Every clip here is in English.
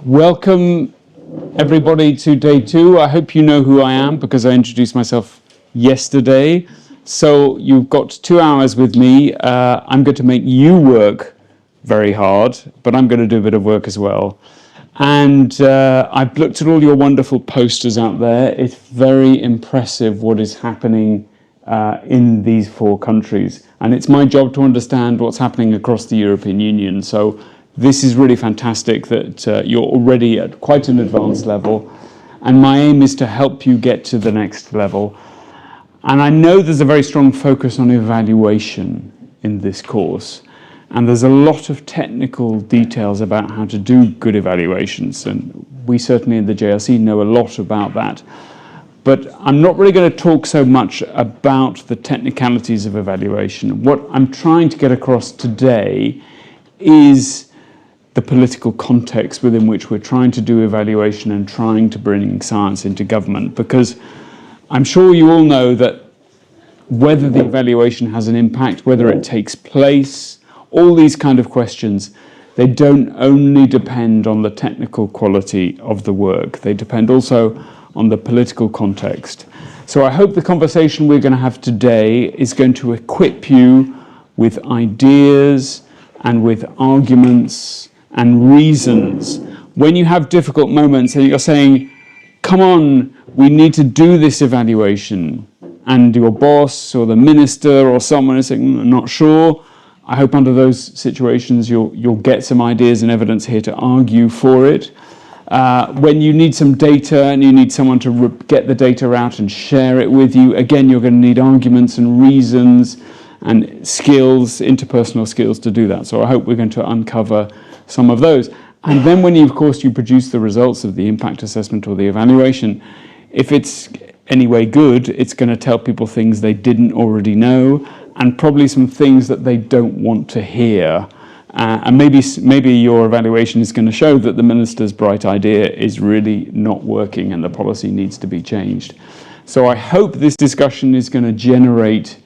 Welcome everybody to day 2. I hope you know who I am because I introduced myself yesterday. So you've got 2 hours with me. I'm going to make you work very hard, but I'm going to do a bit of work as well. And I've looked at all your wonderful posters out there. It's very impressive what is happening in these 4 countries. And it's my job to understand what's happening across the European Union. So this is really fantastic that you're already at quite an advanced level. And my aim is to help you get to the next level. And I know there's a very strong focus on evaluation in this course. And there's a lot of technical details about how to do good evaluations. And we certainly in the JRC know a lot about that. But I'm not really going to talk so much about the technicalities of evaluation. What I'm trying to get across today is the political context within which we're trying to do evaluation and trying to bring science into government. Because I'm sure you all know that whether the evaluation has an impact, whether it takes place, all these kind of questions, they don't only depend on the technical quality of the work. They depend also on the political context. So I hope the conversation we're going to have today is going to equip you with ideas and with arguments and reasons. When you have difficult moments and you're saying, come on, we need to do this evaluation, and your boss or the minister or someone is saying, I'm not sure, I hope under those situations you'll get some ideas and evidence here to argue for it. When you need some data and you need someone to get the data out and share it with you, again, you're going to need arguments and reasons and skills, interpersonal skills to do that. So I hope we're going to uncover some of those. And then when of course you produce the results of the impact assessment or the evaluation, if it's anyway good, it's going to tell people things they didn't already know, and probably some things that they don't want to hear. And maybe your evaluation is going to show that the minister's bright idea is really not working and the policy needs to be changed. So I hope this discussion is going to generate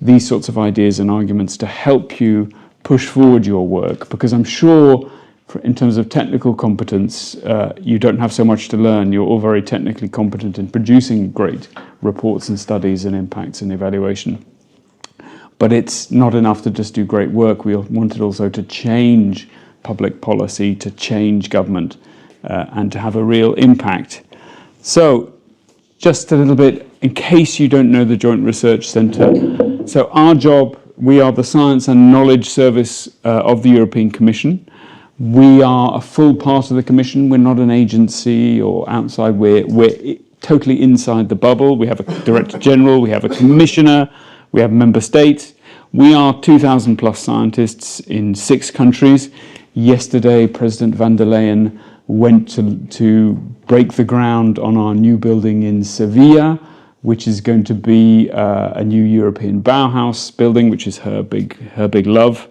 these sorts of ideas and arguments to help you push forward your work, because I'm sure in terms of technical competence, you don't have so much to learn. You're all very technically competent in producing great reports and studies and impacts and evaluation. But it's not enough to just do great work. We wanted also to change public policy, to change government, and to have a real impact. So just a little bit, in case you don't know the Joint Research Centre. So our job, we are the Science and Knowledge Service of the European Commission. We are a full part of the Commission. We're not an agency or outside. We're totally inside the bubble. We have a Director General, we have a Commissioner, we have member states. We are 2,000 plus scientists in 6 countries. Yesterday, President van der Leyen went to break the ground on our new building in Sevilla, which is going to be a new European Bauhaus building, which is her big love.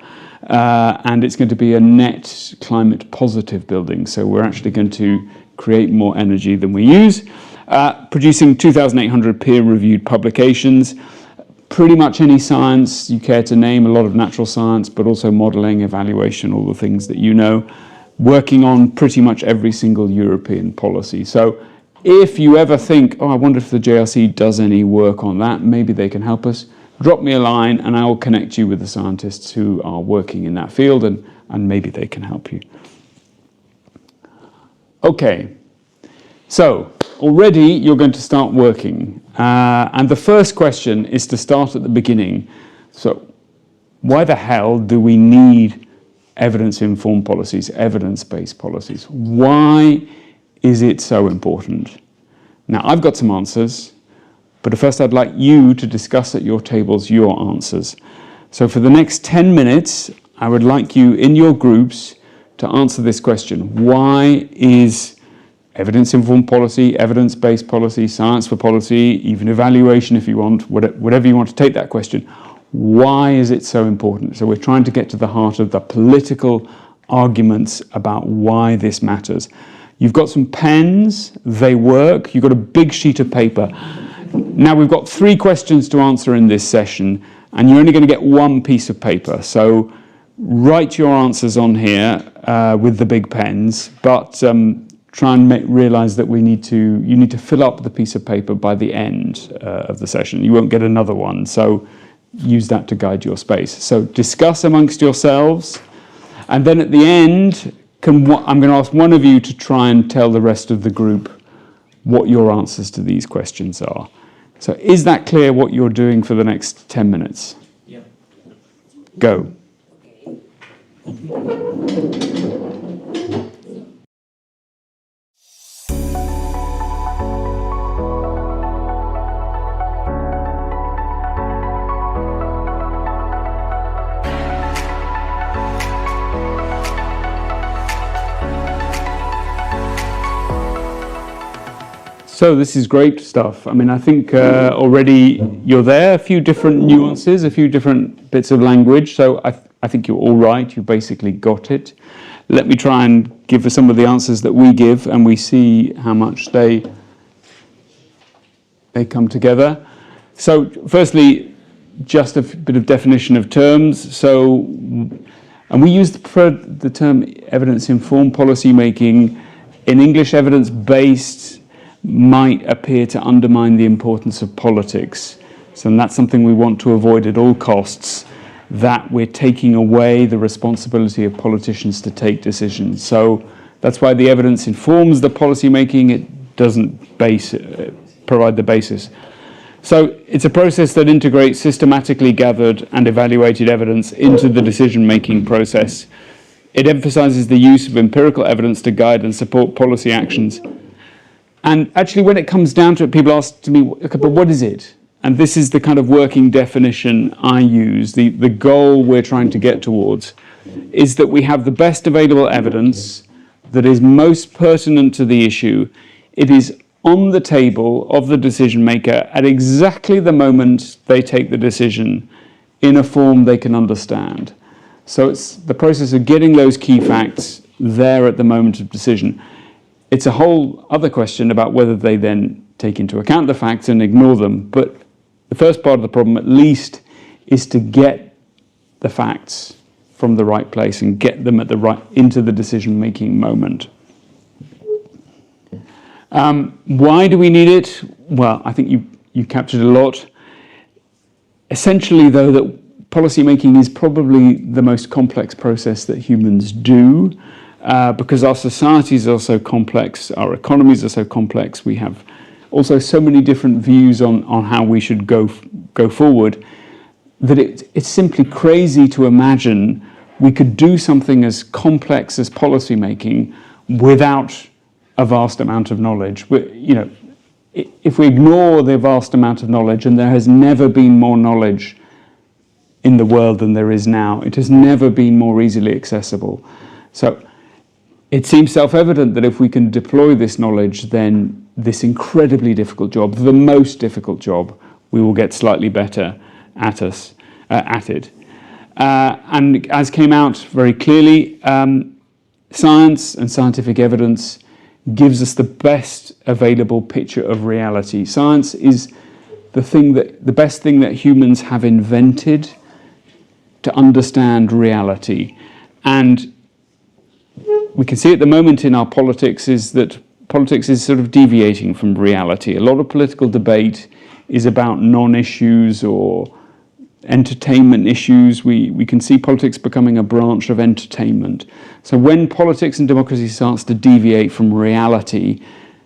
And it's going to be a net climate positive building. So we're actually going to create more energy than we use. Producing 2,800 peer-reviewed publications. Pretty much any science you care to name, a lot of natural science, but also modelling, evaluation, all the things that you know. Working on pretty much every single European policy. So if you ever think, oh, I wonder if the JRC does any work on that, maybe they can help us, drop me a line and I will connect you with the scientists who are working in that field, and maybe they can help you. Okay, so already you're going to start working. And the first question is to start at the beginning. So why the hell do we need evidence-informed policies, evidence-based policies? Why is it so important? Now, I've got some answers, but first I'd like you to discuss at your tables your answers. So for the next 10 minutes, I would like you in your groups to answer this question. Why is evidence-informed policy, evidence-based policy, science for policy, even evaluation if you want, whatever you want to take that question, why is it so important? So we're trying to get to the heart of the political arguments about why this matters. You've got some pens, they work, you've got a big sheet of paper. Now we've got 3 questions to answer in this session, and you're only going to get 1 piece of paper. So write your answers on here with the big pens, but try and realise that you need to fill up the piece of paper by the end of the session. You won't get another one, so use that to guide your space. So discuss amongst yourselves, and then at the end, I'm going to ask one of you to try and tell the rest of the group what your answers to these questions are. So is that clear what you're doing for the next 10 minutes? Yeah. Go. So this is great stuff. I mean, I think already you're there, a few different nuances, a few different bits of language. So I think you're all right. You basically got it. Let me try and give some of the answers that we give, and we see how much they come together. So firstly, just a bit of definition of terms. So, and we use the term evidence-informed policy making. In English, evidence-based might appear to undermine the importance of politics. So that's something we want to avoid at all costs, that we're taking away the responsibility of politicians to take decisions. So that's why the evidence informs the policy making, it doesn't provide the basis. So it's a process that integrates systematically gathered and evaluated evidence into the decision-making process. It emphasizes the use of empirical evidence to guide and support policy actions. And actually, when it comes down to it, people ask me, okay, but what is it? And this is the kind of working definition I use. The goal we're trying to get towards is that we have the best available evidence that is most pertinent to the issue. It is on the table of the decision maker at exactly the moment they take the decision in a form they can understand. So it's the process of getting those key facts there at the moment of decision. It's a whole other question about whether they then take into account the facts and ignore them. But the first part of the problem, at least, is to get the facts from the right place and get them into the decision-making moment. Why do we need it? Well, I think you captured a lot. Essentially, though, that policy making is probably the most complex process that humans do. Because our societies are so complex, our economies are so complex, we have also so many different views on how we should go forward, that it's simply crazy to imagine we could do something as complex as policy making without a vast amount of knowledge. If we ignore the vast amount of knowledge, and there has never been more knowledge in the world than there is now, it has never been more easily accessible. So it seems self-evident that if we can deploy this knowledge, then this incredibly difficult job, the most difficult job, we will get slightly better at it. And as came out very clearly, science and scientific evidence gives us the best available picture of reality. Science is the best thing that humans have invented to understand reality. And we can see at the moment in our politics is that politics is sort of deviating from reality. A lot of political debate is about non-issues or entertainment issues. We can see politics becoming a branch of entertainment. So when politics and democracy starts to deviate from reality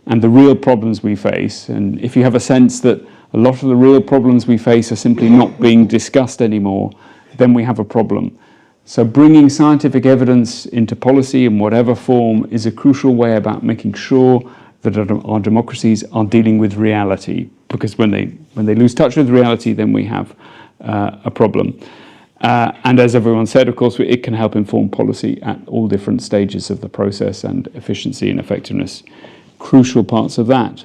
and the real problems we face, and if you have a sense that a lot of the real problems we face are simply not being discussed anymore, then we have a problem. So bringing scientific evidence into policy in whatever form is a crucial way about making sure that our democracies are dealing with reality, because when they lose touch with reality, then we have a problem. And as everyone said, of course, it can help inform policy at all different stages of the process, and efficiency and effectiveness, crucial parts of that.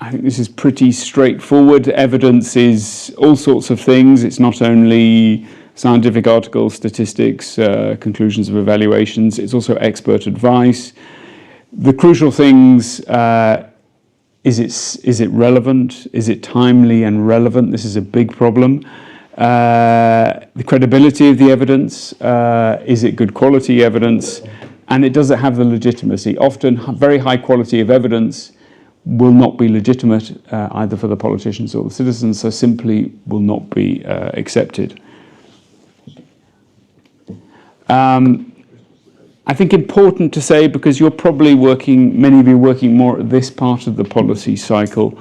I think this is pretty straightforward. Evidence is all sorts of things. It's not only scientific articles, statistics, conclusions of evaluations. It's also expert advice. The crucial things, is it relevant? Is it timely and relevant? This is a big problem. the credibility of the evidence, is it good quality evidence, and does it have the legitimacy? Often very high quality of evidence will not be legitimate either for the politicians or the citizens, so simply will not be accepted. I think important to say, because you're probably working, many of you are working more at this part of the policy cycle,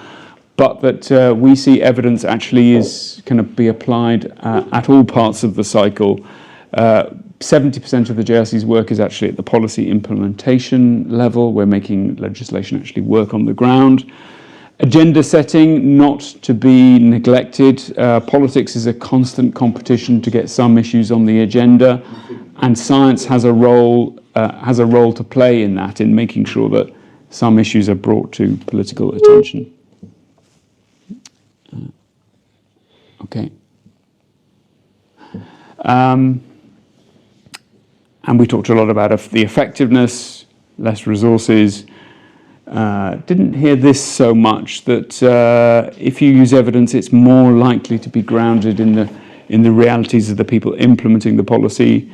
but that we see evidence actually can be applied at all parts of the cycle. 70% of the JRC's work is actually at the policy implementation level. We're making legislation actually work on the ground. Agenda setting, not to be neglected. Politics is a constant competition to get some issues on the agenda, and science has a role to play in that, in making sure that some issues are brought to political attention. Okay. And we talked a lot about the effectiveness, less resources. Didn't hear this so much, that if you use evidence, it's more likely to be grounded in the realities of the people implementing the policy,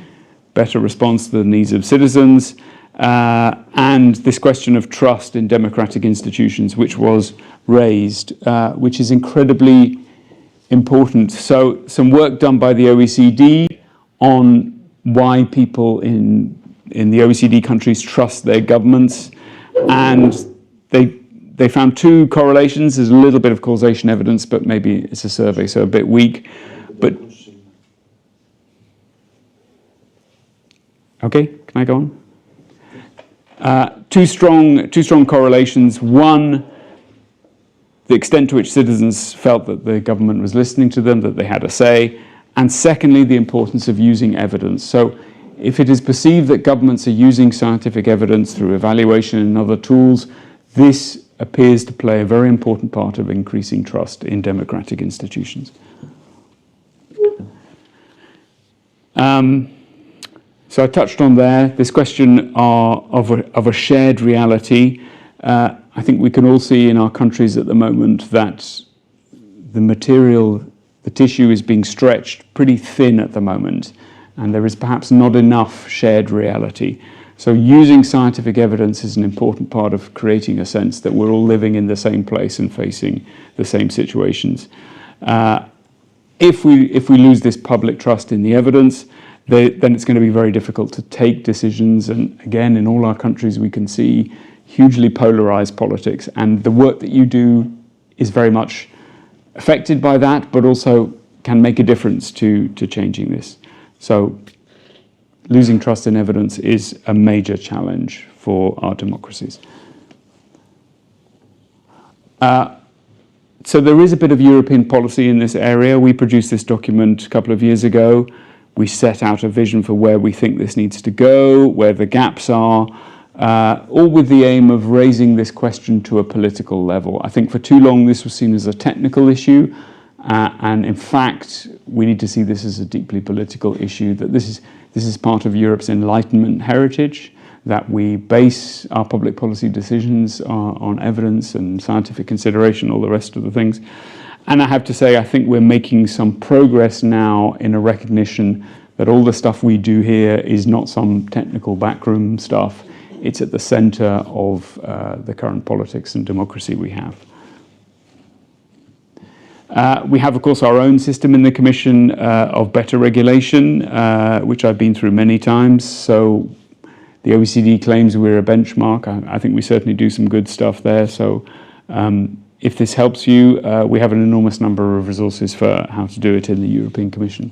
better response to the needs of citizens, and this question of trust in democratic institutions, which was raised, which is incredibly important. So some work done by the OECD on why people in the OECD countries trust their governments, and they found two correlations. There's a little bit of causation evidence, but maybe it's a survey, so a bit weak. But okay, can I go on? Two strong correlations. One, the extent to which citizens felt that the government was listening to them, that they had a say. And secondly, the importance of using evidence. So if it is perceived that governments are using scientific evidence through evaluation and other tools, this appears to play a very important part of increasing trust in democratic institutions. So I touched on there this question of a shared reality. I think we can all see in our countries at the moment that the tissue is being stretched pretty thin at the moment, and there is perhaps not enough shared reality. So using scientific evidence is an important part of creating a sense that we're all living in the same place and facing the same situations. If we lose this public trust in the evidence, then it's going to be very difficult to take decisions. And again, in all our countries, we can see hugely polarized politics, and the work that you do is very much affected by that, but also can make a difference to changing this. So losing trust in evidence is a major challenge for our democracies. So there is a bit of European policy in this area. We produced this document a couple of years ago. We set out a vision for where we think this needs to go, where the gaps are, all with the aim of raising this question to a political level. I think for too long this was seen as a technical issue, and in fact we need to see this as a deeply political issue, that this is part of Europe's Enlightenment heritage, that we base our public policy decisions on evidence and scientific consideration, all the rest of the things. And I have to say, I think we're making some progress now in a recognition that all the stuff we do here is not some technical backroom stuff. It's at the center of the current politics and democracy we have. We have, of course, our own system in the Commission of better regulation, which I've been through many times. So the OECD claims we're a benchmark. I think we certainly do some good stuff there. So if this helps you, we have an enormous number of resources for how to do it in the European Commission.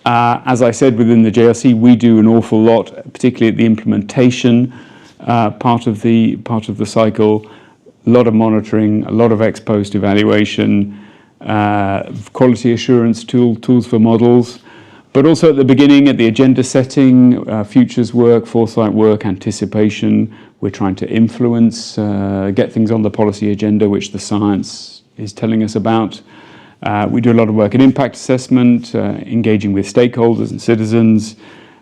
As I said, within the JRC, we do an awful lot, particularly at the implementation part of the cycle. A lot of monitoring, a lot of ex post evaluation, quality assurance tools for models, but also at the beginning, at the agenda setting, futures work, foresight work, anticipation. We're trying to influence, get things on the policy agenda, which the science is telling us about. We do a lot of work in impact assessment, engaging with stakeholders and citizens,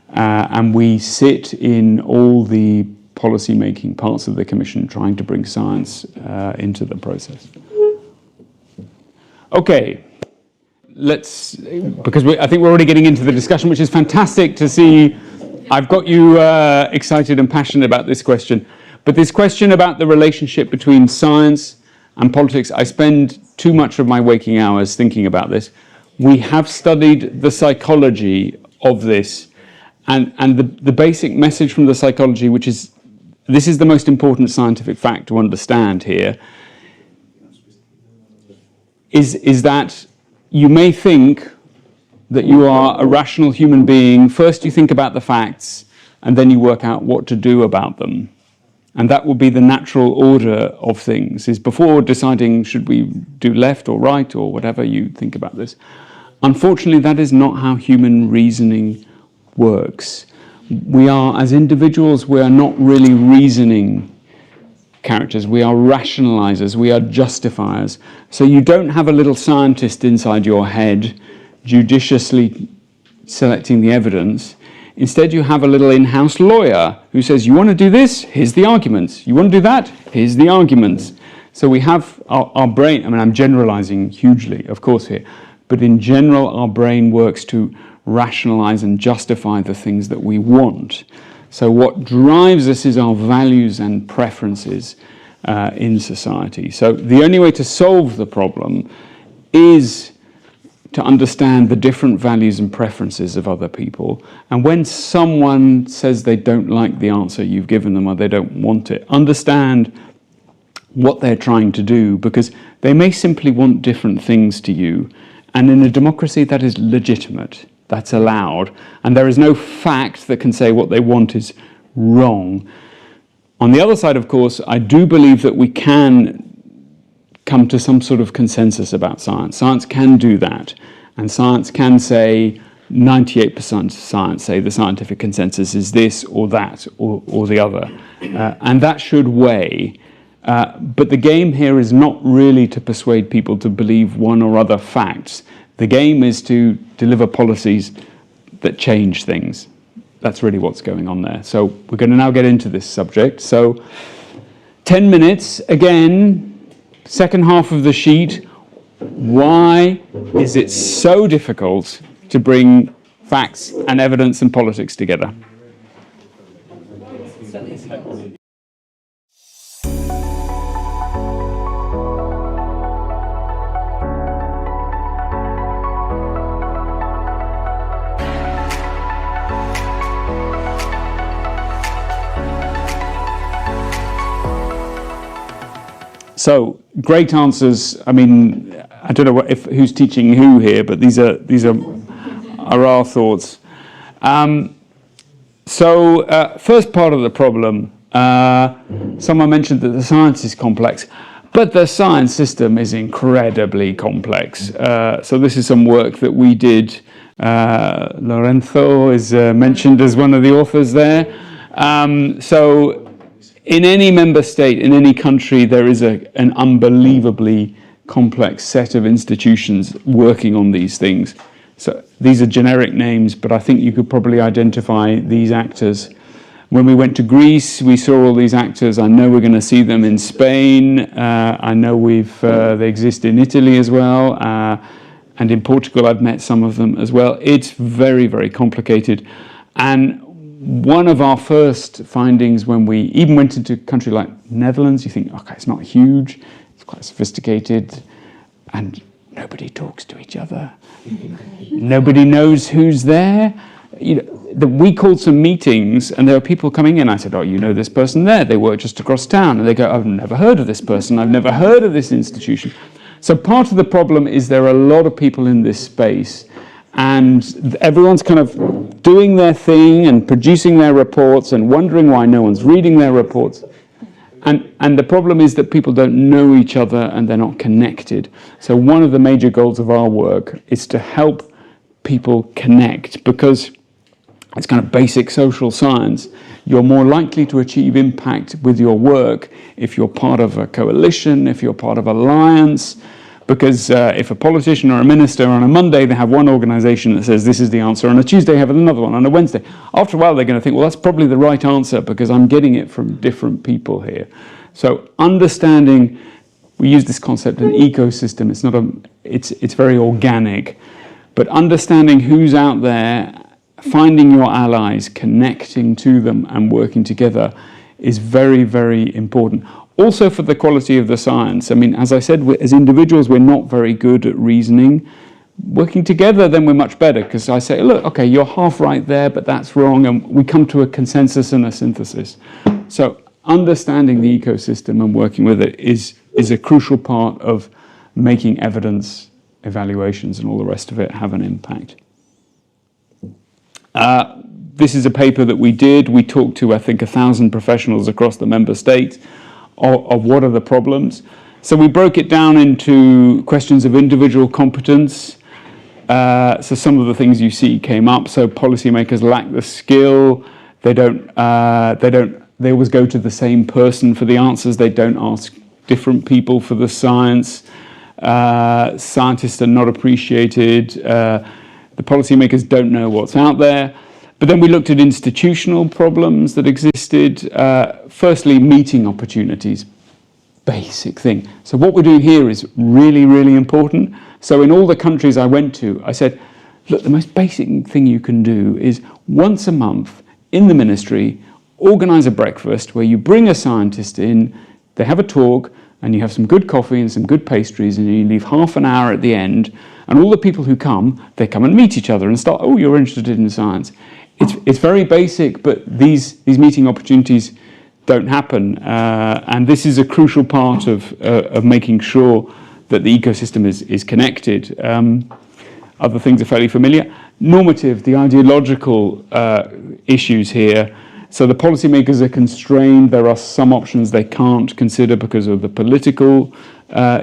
and we sit in all the policy-making parts of the Commission, trying to bring science into the process. Okay, let's, because I think we're already getting into the discussion, which is fantastic to see. I've got you excited and passionate about this question. But this question about the relationship between science and politics, I spend too much of my waking hours thinking about this. We have studied the psychology of this, and the basic message from the psychology, which is, this is the most important scientific fact to understand here, is that you may think that you are a rational human being. First you think about the facts, and then you work out what to do about them. And that will be the natural order of things, is before deciding should we do left or right or whatever, you think about this. Unfortunately, that is not how human reasoning works. We are, as individuals, we are not really reasoning characters. We are rationalizers, we are justifiers. So you don't have a little scientist inside your head judiciously selecting the evidence. Instead, you have a little in-house lawyer who says, you want to do this? Here's the arguments. You want to do that? Here's the arguments. So we have our brain, I mean, I'm generalizing hugely, of course, here, but in general, our brain works to rationalize and justify the things that we want. So what drives us is our values and preferences in society. So the only way to solve the problem is to understand the different values and preferences of other people. And when someone says they don't like the answer you've given them or they don't want it, understand what they're trying to do, because they may simply want different things to you. And in a democracy, that is legitimate, that's allowed. And there is no fact that can say what they want is wrong. On the other side, of course, I do believe that we can come to some sort of consensus about science. Science can do that, and science can say 98% of science say the scientific consensus is this or that or the other, and that should weigh. But the game here is not really to persuade people to believe one or other facts. The game is to deliver policies that change things. That's really what's going on there. So we're going to now get into this subject. So 10 minutes, again, second half of the sheet. Why is it so difficult to bring facts and evidence and politics together? So great answers. I mean, I don't know who's teaching who here, but these are our thoughts. First part of the problem. Someone mentioned that the science is complex, but the science system is incredibly complex. So this is some work that we did. Lorenzo is mentioned as one of the authors there. So in any member state, in any country, there is an unbelievably complex set of institutions working on these things. So these are generic names, but I think you could probably identify these actors. When we went to Greece, we saw all these actors. I know we're going to see them in Spain. I know they exist in Italy as well. And in Portugal, I've met some of them as well. It's very, very complicated. And one of our first findings when we even went into a country like Netherlands, you think, okay, it's not huge, it's quite sophisticated, and nobody talks to each other. Nobody knows who's there. You know, we called some meetings, and there were people coming in. I said, oh, you know this person there, they work just across town. And they go, I've never heard of this person, I've never heard of this institution. So part of the problem is there are a lot of people in this space, and everyone's kind of doing their thing and producing their reports and wondering why no one's reading their reports. And the problem is that people don't know each other and they're not connected. So one of the major goals of our work is to help people connect, because it's kind of basic social science. You're more likely to achieve impact with your work if you're part of a coalition, if you're part of an alliance. Because if a politician or a minister on a Monday, they have one organization that says this is the answer, on a Tuesday have another one, on a Wednesday. After a while, they're going to think, well, that's probably the right answer because I'm getting it from different people here. So understanding we use this concept, an ecosystem. It's not it's very organic, but understanding who's out there, finding your allies, connecting to them and working together is very, very important. Also for the quality of the science. I mean, as I said, as individuals, we're not very good at reasoning. Working together, then we're much better, because I say, look, okay, you're half right there, but that's wrong, and we come to a consensus and a synthesis. So understanding the ecosystem and working with it is a crucial part of making evidence, evaluations, and all the rest of it have an impact. This is a paper that we did. We talked to, I think, 1,000 professionals across the member states of what are the problems. So we broke it down into questions of individual competence. So some of the things you see came up. So policymakers lack the skill. They always go to the same person for the answers. They don't ask different people for the science. Scientists are not appreciated. The policymakers don't know what's out there. But then we looked at institutional problems that existed. Firstly, meeting opportunities. Basic thing. So what we're doing here is really, really important. So in all the countries I went to, I said, look, the most basic thing you can do is once a month in the ministry, organize a breakfast where you bring a scientist in, they have a talk, and you have some good coffee and some good pastries, and you leave half an hour at the end, and all the people who come, they come and meet each other and start, oh, you're interested in science. It's very basic, but these meeting opportunities don't happen, and this is a crucial part of making sure that the ecosystem is connected. Other things are fairly familiar. Normative, the ideological issues here. So the policymakers are constrained. There are some options they can't consider because of the political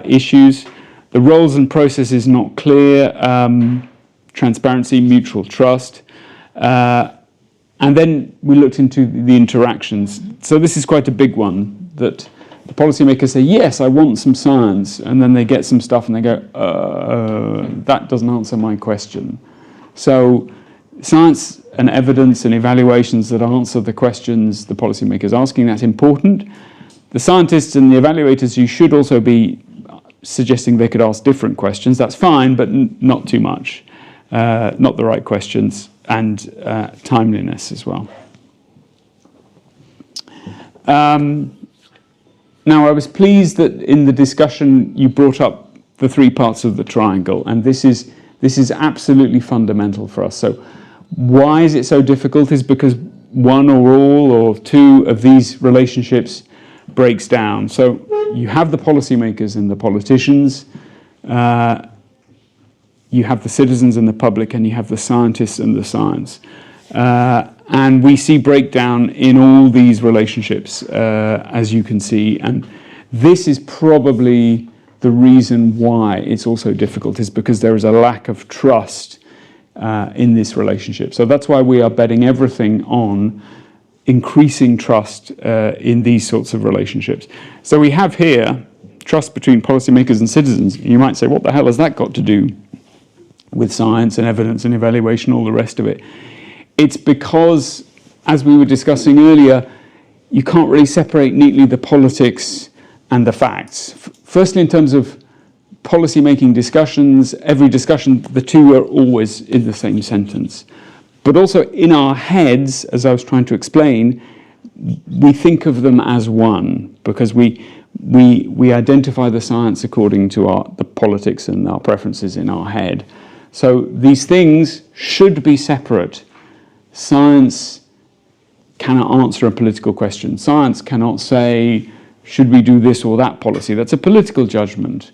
issues. The roles and processes not clear. Transparency, mutual trust. And then we looked into the interactions. So this is quite a big one, that the policymakers say, yes, I want some science, and then they get some stuff and they go, that doesn't answer my question. So science and evidence and evaluations that answer the questions the policymakers are asking, that's important. The scientists and the evaluators, you should also be suggesting they could ask different questions. That's fine, but not too much. Not the right questions, and timeliness as well. Now, I was pleased that in the discussion you brought up the three parts of the triangle, and this is absolutely fundamental for us. So why is it so difficult? Is because one or all or two of these relationships breaks down. So you have the policymakers and the politicians, you have the citizens and the public, and you have the scientists and the science. And we see breakdown in all these relationships, as you can see. And this is probably the reason why it's also difficult, is because there is a lack of trust in this relationship. So that's why we are betting everything on increasing trust in these sorts of relationships. So we have here trust between policymakers and citizens. You might say, what the hell has that got to do with science and evidence and evaluation, all the rest of it? It's because, as we were discussing earlier, you can't really separate neatly the politics and the facts. Firstly, in terms of policy-making discussions, every discussion, the two are always in the same sentence. But also in our heads, as I was trying to explain, we think of them as one, because we identify the science according to the politics and our preferences in our head. So these things should be separate. Science cannot answer a political question. Science cannot say, should we do this or that policy? That's a political judgment.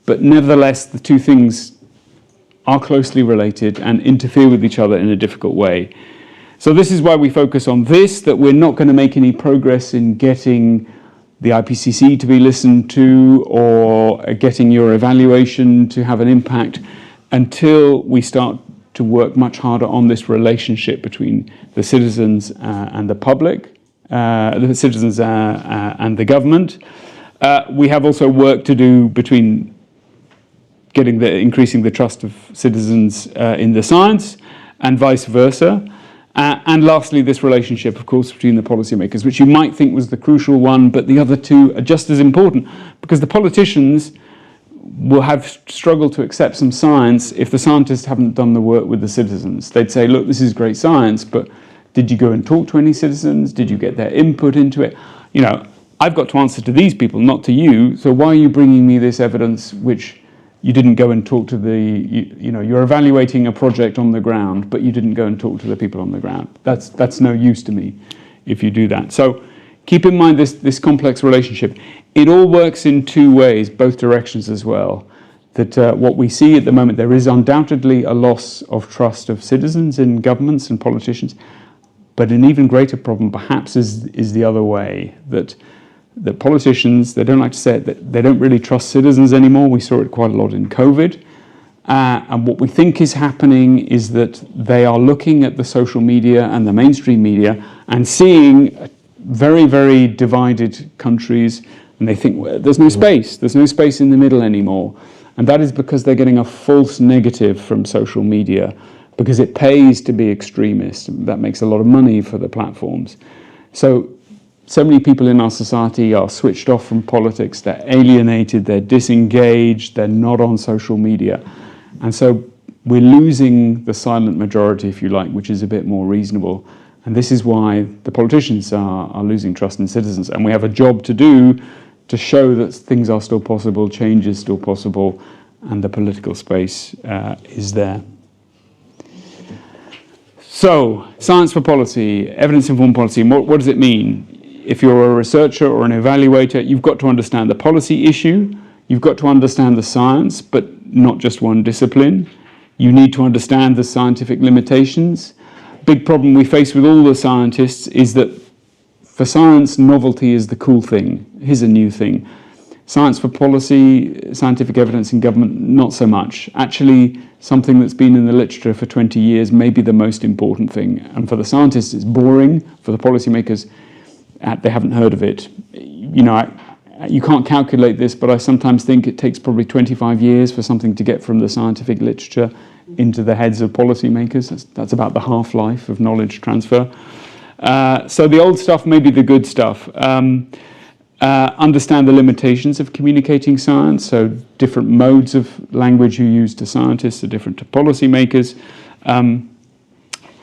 But nevertheless, the two things are closely related and interfere with each other in a difficult way. So this is why we focus on this, that we're not going to make any progress in getting the IPCC to be listened to or getting your evaluation to have an impact until we start to work much harder on this relationship between the citizens and the public, the citizens and the government. We have also work to do between increasing the trust of citizens in the science and vice versa. And lastly, this relationship, of course, between the policymakers, which you might think was the crucial one, but the other two are just as important, because the politicians will have struggled to accept some science if the scientists haven't done the work with the citizens. They'd say, look, this is great science, but did you go and talk to any citizens? Did you get their input into it? You know, I've got to answer to these people, not to you, so why are you bringing me this evidence which you didn't go and talk to you're evaluating a project on the ground, but you didn't go and talk to the people on the ground. That's no use to me if you do that. So keep in mind this complex relationship. It all works in two ways, both directions as well. That what we see at the moment, there is undoubtedly a loss of trust of citizens in governments and politicians, but an even greater problem perhaps is the other way, that politicians, they don't like to say it, that they don't really trust citizens anymore. We saw it quite a lot in COVID. And what we think is happening is that they are looking at the social media and the mainstream media and seeing very, very divided countries, and they think, well, there's no space in the middle anymore. And that is because they're getting a false negative from social media, because it pays to be extremist. That makes a lot of money for the platforms. So many people in our society are switched off from politics, they're alienated, they're disengaged, they're not on social media. And so we're losing the silent majority, if you like, which is a bit more reasonable. And this is why the politicians are losing trust in citizens. And we have a job to do to show that things are still possible, change is still possible, and the political space is there. So, science for policy, evidence-informed policy, what does it mean? If you're a researcher or an evaluator, you've got to understand the policy issue, you've got to understand the science, but not just one discipline. You need to understand the scientific limitations. Big problem we face with all the scientists is that for science, novelty is the cool thing. Here's a new thing. Science for policy, scientific evidence in government, not so much. Actually, something that's been in the literature for 20 years may be the most important thing. And for the scientists, it's boring. For the policymakers, they haven't heard of it. You know, you can't calculate this, but I sometimes think it takes probably 25 years for something to get from the scientific literature into the heads of policymakers. That's about the half-life of knowledge transfer. So the old stuff may be the good stuff. Understand the limitations of communicating science, so different modes of language you use to scientists are different to policymakers.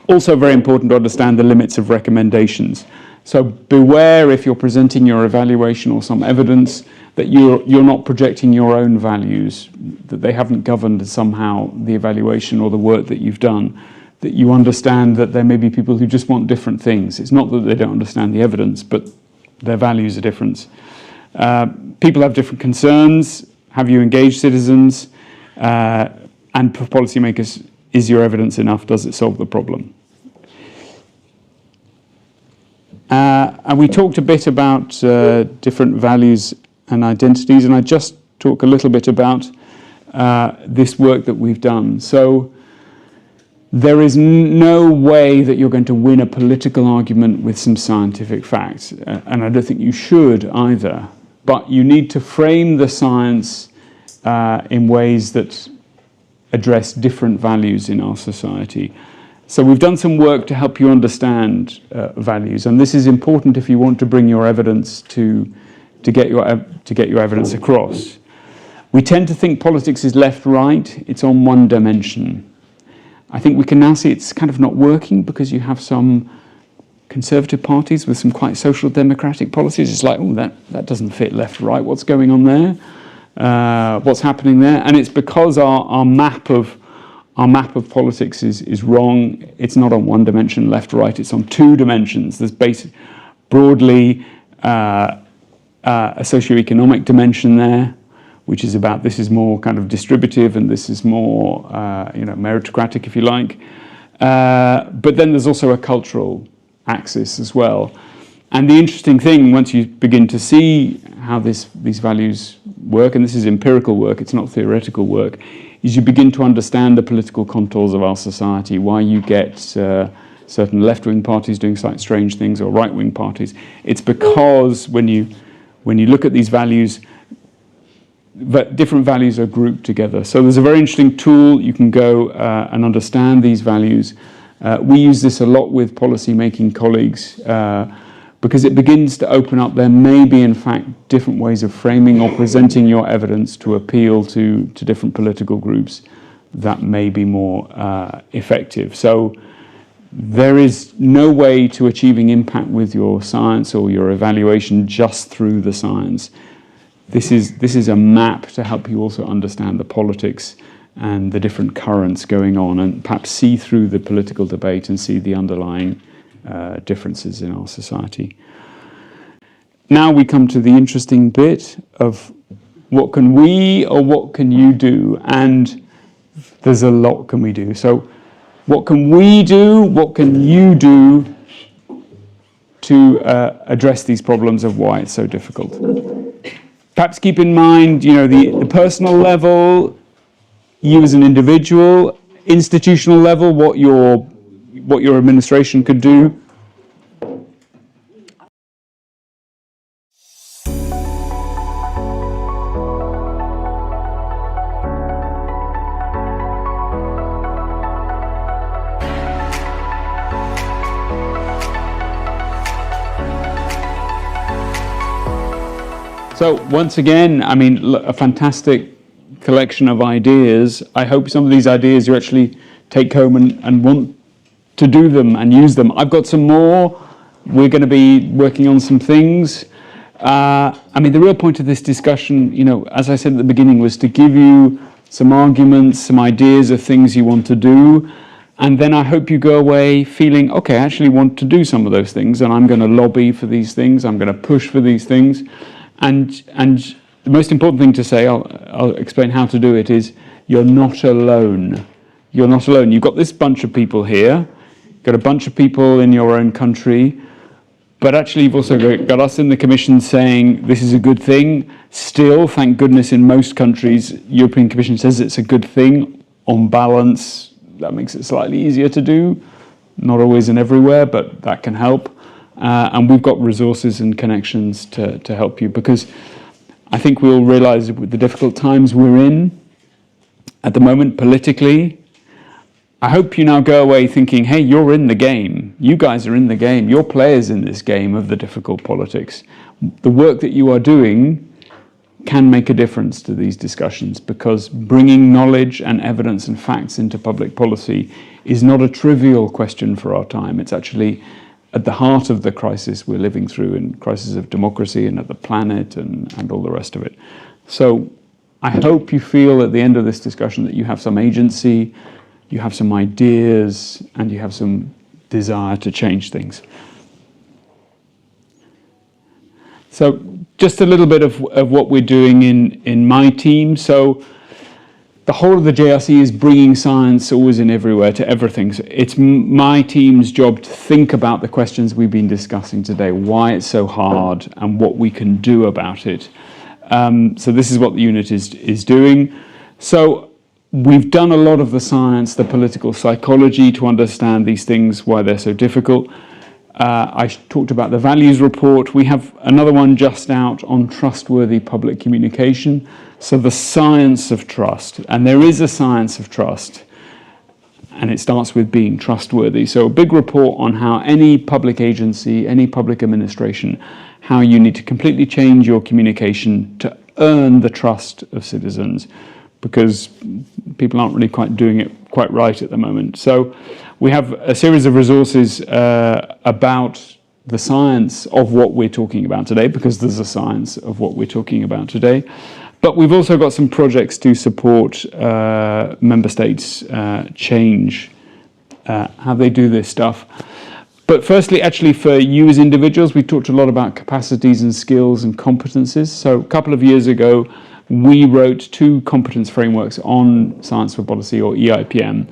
Also very important to understand the limits of recommendations. So beware if you're presenting your evaluation or some evidence that you're not projecting your own values, that they haven't governed somehow the evaluation or the work that you've done, that you understand that there may be people who just want different things. It's not that they don't understand the evidence, but their values are different. People have different concerns. Have you engaged citizens? And for policymakers, is your evidence enough? Does it solve the problem? And we talked a bit about different values and identities, and I just talk a little bit about this work that we've done. So there is no way that you're going to win a political argument with some scientific facts, and I don't think you should either. But you need to frame the science in ways that address different values in our society. So we've done some work to help you understand values, and this is important if you want to bring your evidence to get your evidence across. We tend to think politics is left-right, it's on one dimension. I think we can now see it's kind of not working because you have some conservative parties with some quite social democratic policies. It's like, oh, that doesn't fit left-right, what's going on there? What's happening there? And it's because our map of politics is wrong. It's not on one dimension, left, right, it's on two dimensions. There's broadly a socioeconomic dimension there, which is about this is more kind of distributive and this is more meritocratic, if you like. But then there's also a cultural axis as well. And the interesting thing, once you begin to see how these values work, and this is empirical work, it's not theoretical work, is you begin to understand the political contours of our society, why you get certain left-wing parties doing slightly strange things or right-wing parties. It's because when you look at these values, different values are grouped together. So there's a very interesting tool. You can go and understand these values We use this a lot with policy-making colleagues because it begins to open up. There may be, in fact, different ways of framing or presenting your evidence to appeal to different political groups that may be more effective. So there is no way to achieving impact with your science or your evaluation just through the science. This is a map to help you also understand the politics and the different currents going on, and perhaps see through the political debate and see the underlying differences in our society. Now we come to the interesting bit of what can we or what can you do? And there's a lot can we do. So what can we do? What can you do to address these problems of why it's so difficult? Perhaps keep in mind, the personal level, you as an individual, institutional level, what your administration could do. So once again, a fantastic collection of ideas. I hope some of these ideas you actually take home and want to do them and use them. I've got some more. We're going to be working on some things. The real point of this discussion, as I said at the beginning, was to give you some arguments, some ideas of things you want to do. And then I hope you go away feeling, okay, I actually want to do some of those things, and I'm going to lobby for these things. I'm going to push for these things. And the most important thing to say, I'll explain how to do it, is you're not alone. You're not alone. You've got this bunch of people here, got a bunch of people in your own country, but actually you've also got us in the Commission saying this is a good thing. Still, thank goodness, in most countries, European Commission says it's a good thing. On balance, that makes it slightly easier to do. Not always and everywhere, but that can help. And we've got resources and connections to help you, because I think we'll realise with the difficult times we're in at the moment politically, I hope you now go away thinking, hey, you're in the game. You guys are in the game. You're players in this game of the difficult politics. The work that you are doing can make a difference to these discussions, because bringing knowledge and evidence and facts into public policy is not a trivial question for our time. It's actually at the heart of the crisis we're living through, and crisis of democracy and of the planet and all the rest of it. So I hope you feel at the end of this discussion that you have some agency, you have some ideas, and you have some desire to change things. So just a little bit of what we're doing in my team. So the whole of the JRC is bringing science always and everywhere to everything. So it's my team's job to think about the questions we've been discussing today, why it's so hard and what we can do about it. So this is what the unit is doing. So we've done a lot of the science, the political psychology to understand these things, why they're so difficult. I talked about the values report. We have another one just out on trustworthy public communication. So the science of trust, and there is a science of trust, and it starts with being trustworthy. So a big report on how any public agency, any public administration, how you need to completely change your communication to earn the trust of citizens, because people aren't really quite doing it quite right at the moment. So we have a series of resources about the science of what we're talking about today, because there's a science of what we're talking about today. But we've also got some projects to support member states change how they do this stuff. But firstly, actually for you as individuals, we talked a lot about capacities and skills and competences. So a couple of years ago, we wrote 2 competence frameworks on science for policy, or EIPM.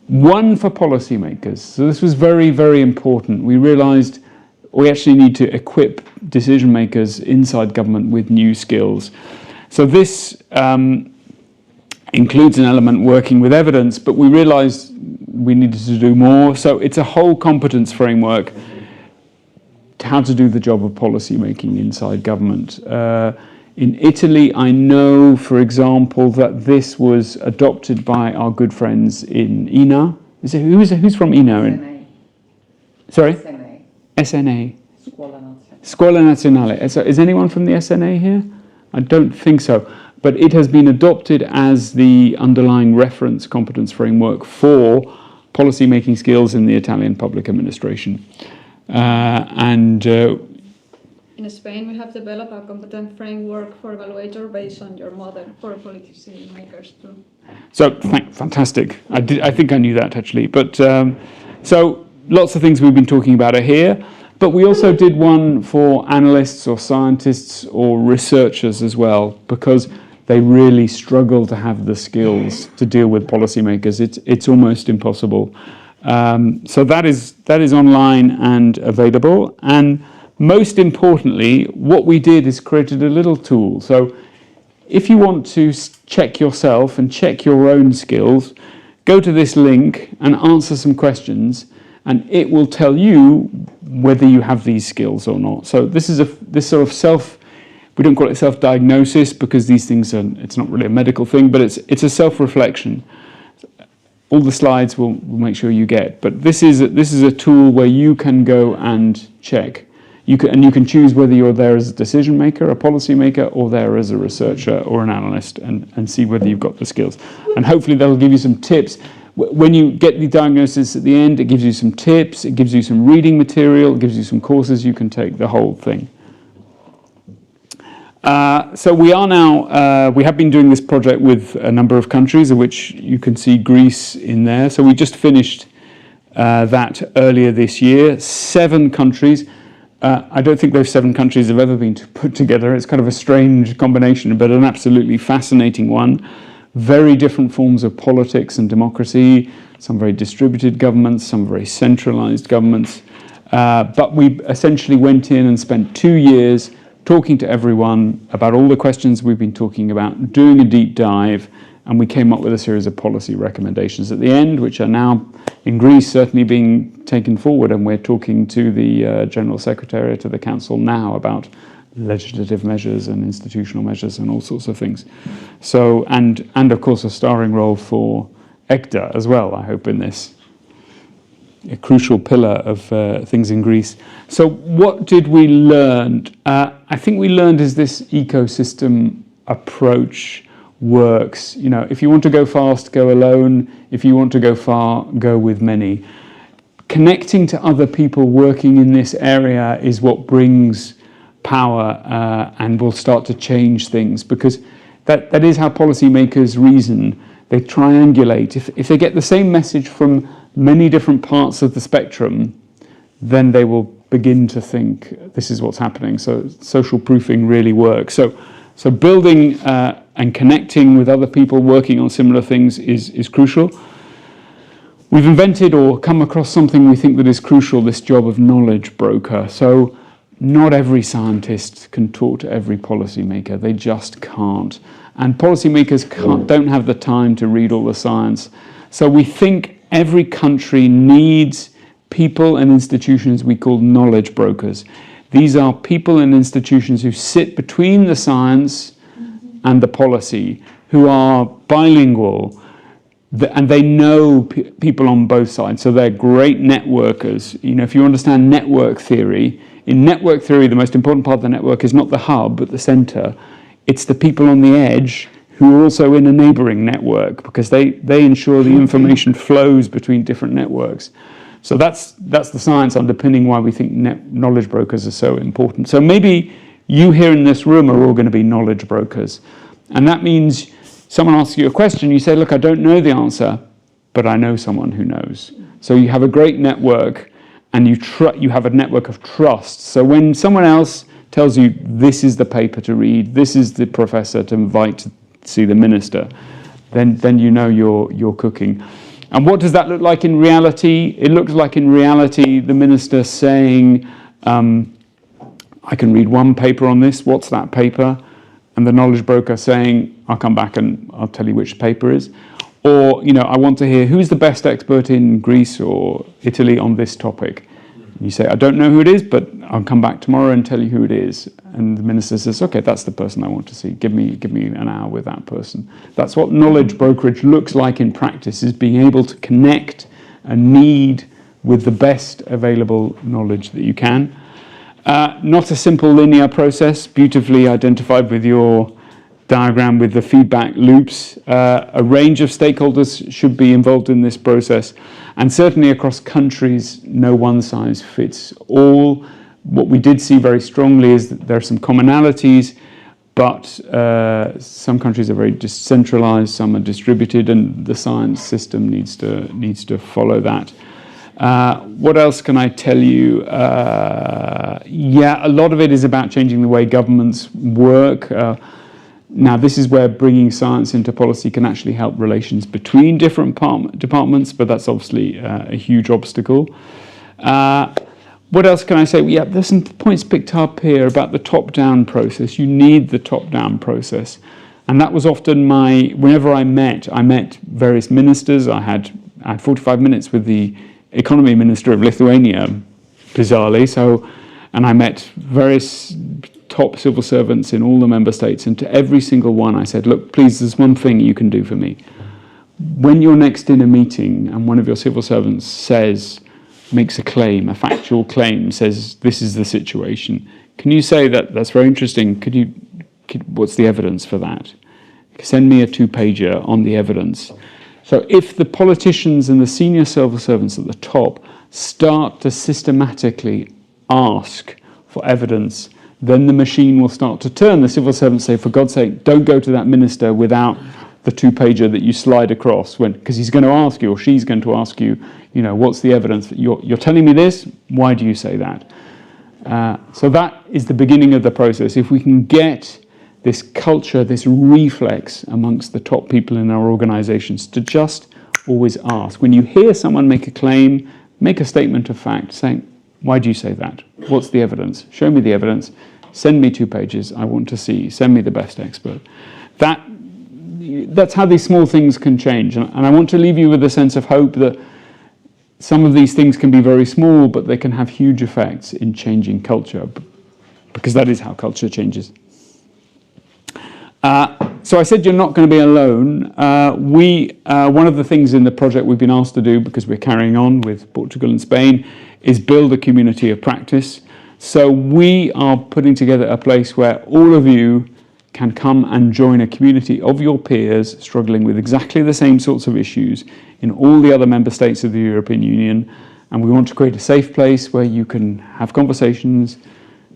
One for policymakers. So this was very, very important. We realised we actually need to equip decision makers inside government with new skills. So this includes an element working with evidence, but we realised we needed to do more. So it's a whole competence framework to how to do the job of policy making inside government. In Italy, I know, for example, that this was adopted by our good friends in INA, Who's from ENO? SNA. Sorry? SNA. SNA. Scuola Nazionale. Scuola Nazionale. So is anyone from the SNA here? I don't think so. But it has been adopted as the underlying reference competence framework for policy-making skills in the Italian public administration. In Spain, we have developed a competent framework for evaluator based on your model for policy makers too. So, fantastic. I think I knew that actually. But so lots of things we've been talking about are here. But we also did one for analysts or scientists or researchers as well, because they really struggle to have the skills to deal with policymakers. It's almost impossible. So that is online and available. And most importantly, what we did is created a little tool. So if you want to check yourself and check your own skills, go to this link and answer some questions, and it will tell you whether you have these skills or not. So this is this sort of we don't call it self-diagnosis because these things it's not really a medical thing, but it's a self-reflection. All the slides will make sure you get, but this is a tool where you can go and check. You can choose whether you're there as a decision maker, a policy maker, or there as a researcher or an analyst, and see whether you've got the skills. And hopefully that'll give you some tips. When you get the diagnosis at the end, it gives you some tips, it gives you some reading material, it gives you some courses you can take, the whole thing. So we are now, we have been doing this project with a number of countries, of which you can see Greece in there. So we just finished that earlier this year, 7 countries. I don't think those 7 countries have ever been put together. It's kind of a strange combination, but an absolutely fascinating one. Very different forms of politics and democracy, some very distributed governments, some very centralized governments. But we essentially went in and spent 2 years talking to everyone about all the questions we've been talking about, doing a deep dive, and we came up with a series of policy recommendations at the end, which are now in Greece certainly being taken forward, and we're talking to the General Secretariat of the Council now about legislative measures and institutional measures and all sorts of things. So, and of course a starring role for ECTA as well, I hope, in this. A crucial pillar of things in Greece. So what did we learn? I think we learned is this ecosystem approach works. You know, if you want to go fast, go alone. If you want to go far, go with many. Connecting to other people working in this area is what brings power and will start to change things, because that is how policymakers reason. They triangulate. If they get the same message from many different parts of the spectrum, then they will begin to think this is what's happening. So social proofing really works. So building and connecting with other people working on similar things is crucial. We've invented or come across something we think that is crucial, this job of knowledge broker. So not every scientist can talk to every policymaker. They just can't. And policymakers don't have the time to read all the science. So we think every country needs people and institutions we call knowledge brokers. These are people and institutions who sit between the science and the policy, who are bilingual, and they know people on both sides. So they're great networkers. You know, if you understand network theory, in network theory, the most important part of the network is not the hub, but the center. It's the people on the edge who are also in a neighboring network, because they ensure the information flows between different networks. So that's the science underpinning why we think knowledge brokers are so important. So maybe you here in this room are all going to be knowledge brokers. And that means someone asks you a question, you say, look, I don't know the answer, but I know someone who knows. So you have a great network, and you have a network of trust. So when someone else tells you this is the paper to read, this is the professor to invite to see the minister, then you know you're cooking. And what does that look like in reality? It looks like in reality the minister saying, I can read one paper on this, what's that paper? And the knowledge broker saying, I'll come back and I'll tell you which paper is. Or, you know, I want to hear who's the best expert in Greece or Italy on this topic. You say, I don't know who it is, but I'll come back tomorrow and tell you who it is. And the minister says, okay, that's the person I want to see. Give me an hour with that person. That's what knowledge brokerage looks like in practice, is being able to connect a need with the best available knowledge that you can. Not a simple linear process, beautifully identified with your diagram with the feedback loops. A range of stakeholders should be involved in this process, and certainly across countries, no one size fits all. What we did see very strongly is that there are some commonalities, but some countries are very decentralized, some are distributed, and the science system needs to follow that. What else can I tell you? Yeah, a lot of it is about changing the way governments work. Now, this is where bringing science into policy can actually help relations between different departments, but that's obviously a huge obstacle. What else can I say? Yeah, there's some points picked up here about the top-down process. You need the top-down process. And that was often whenever I met various ministers. I had 45 minutes with the economy minister of Lithuania, bizarrely. And I met various top civil servants in all the member states, and to every single one I said, look, please, there's one thing you can do for me. When you're next in a meeting and one of your civil servants makes a claim, a factual claim, says this is the situation, can you say that's very interesting, what's the evidence for that? Send me a 2-pager on the evidence. So if the politicians and the senior civil servants at the top start to systematically ask for evidence, then the machine will start to turn. The civil servants say, for God's sake, don't go to that minister without the 2-pager that you slide across, because he's going to ask you, or she's going to ask you, what's the evidence? You're telling me this, why do you say that? So that is the beginning of the process. If we can get this culture, this reflex amongst the top people in our organizations to just always ask. When you hear someone make a claim, make a statement of fact, saying, why do you say that? What's the evidence? Show me the evidence. Send me 2 pages. I want to see. Send me the best expert. That's how these small things can change. And I want to leave you with a sense of hope that some of these things can be very small, but they can have huge effects in changing culture, because that is how culture changes. So I said you're not going to be alone. One of the things in the project we've been asked to do, because we're carrying on with Portugal and Spain, is build a community of practice. So we are putting together a place where all of you can come and join a community of your peers struggling with exactly the same sorts of issues in all the other member states of the European Union. And we want to create a safe place where you can have conversations,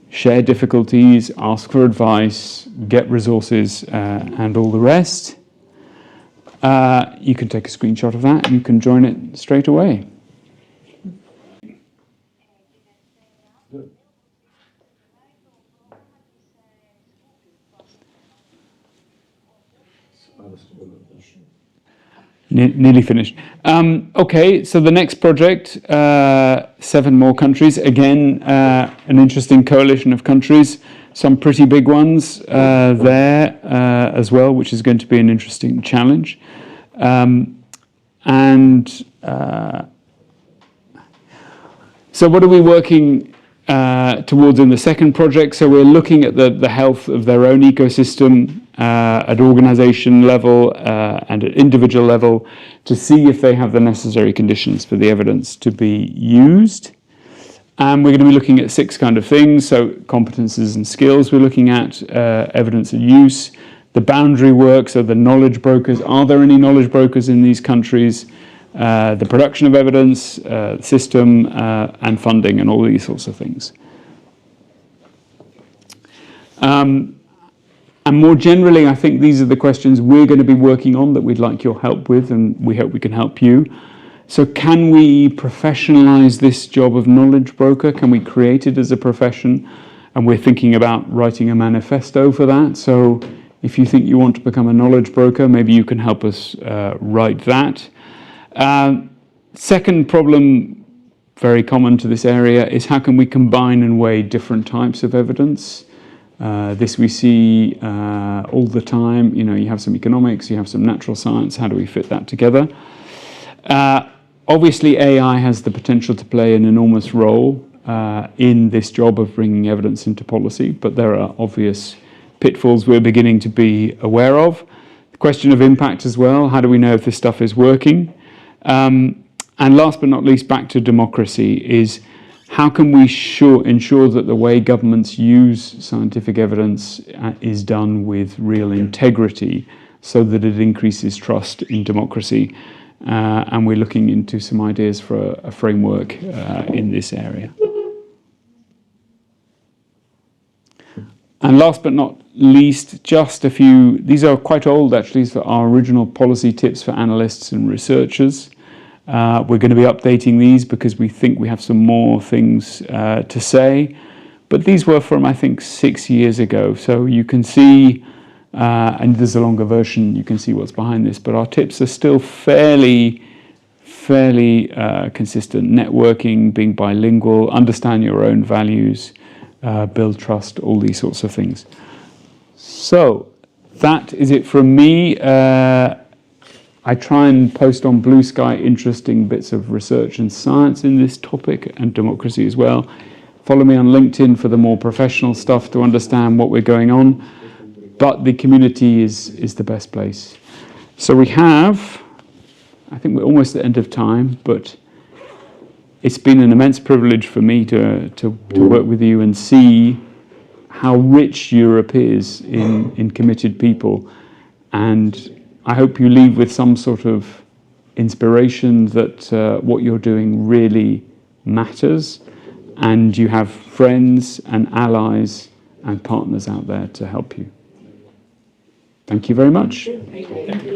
share difficulties, ask for advice, get resources, and all the rest. You can take a screenshot of that and you can join it straight away. Nearly finished. Okay, so the next project, 7 more countries. Again, an interesting coalition of countries. Some pretty big ones there as well, which is going to be an interesting challenge. So what are we working towards in the second project? So we're looking at the health of their own ecosystem at organization level and at individual level to see if they have the necessary conditions for the evidence to be used. And we're going to be looking at 6 kind of things. So competences and skills we're looking at, evidence and use, the boundary work, so the knowledge brokers. Are there any knowledge brokers in these countries? The production of evidence, system, and funding, and all these sorts of things. And more generally, I think these are the questions we're going to be working on that we'd like your help with, and we hope we can help you. So can we professionalize this job of knowledge broker? Can we create it as a profession? And we're thinking about writing a manifesto for that. So if you think you want to become a knowledge broker, maybe you can help us write that. Second problem, very common to this area, is how can we combine and weigh different types of evidence? This we see all the time. You have some economics, you have some natural science. How do we fit that together? Obviously, AI has the potential to play an enormous role in this job of bringing evidence into policy, but there are obvious pitfalls we're beginning to be aware of. The question of impact as well. How do we know if this stuff is working? And last but not least, back to democracy, is how can we ensure that the way governments use scientific evidence is done with real integrity so that it increases trust in democracy? And we're looking into some ideas for a framework in this area. And last but not least, just a few, these are quite old actually, so our original policy tips for analysts and researchers. We're going to be updating these because we think we have some more things to say. But these were from, I think, 6 years ago. So you can see, and there's a longer version, you can see what's behind this, but our tips are still fairly consistent. Networking, being bilingual, understand your own values, build trust, all these sorts of things. So that is it from me. I try and post on Blue Sky interesting bits of research and science in this topic, and democracy as well. Follow me on LinkedIn for the more professional stuff to understand what we're going on. But the community is the best place. So we have, I think we're almost at the end of time, but it's been an immense privilege for me to work with you and see how rich Europe is in committed people. And I hope you leave with some sort of inspiration that what you're doing really matters, and you have friends and allies and partners out there to help you. Thank you very much. Thank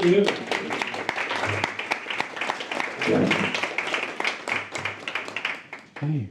you. Okay.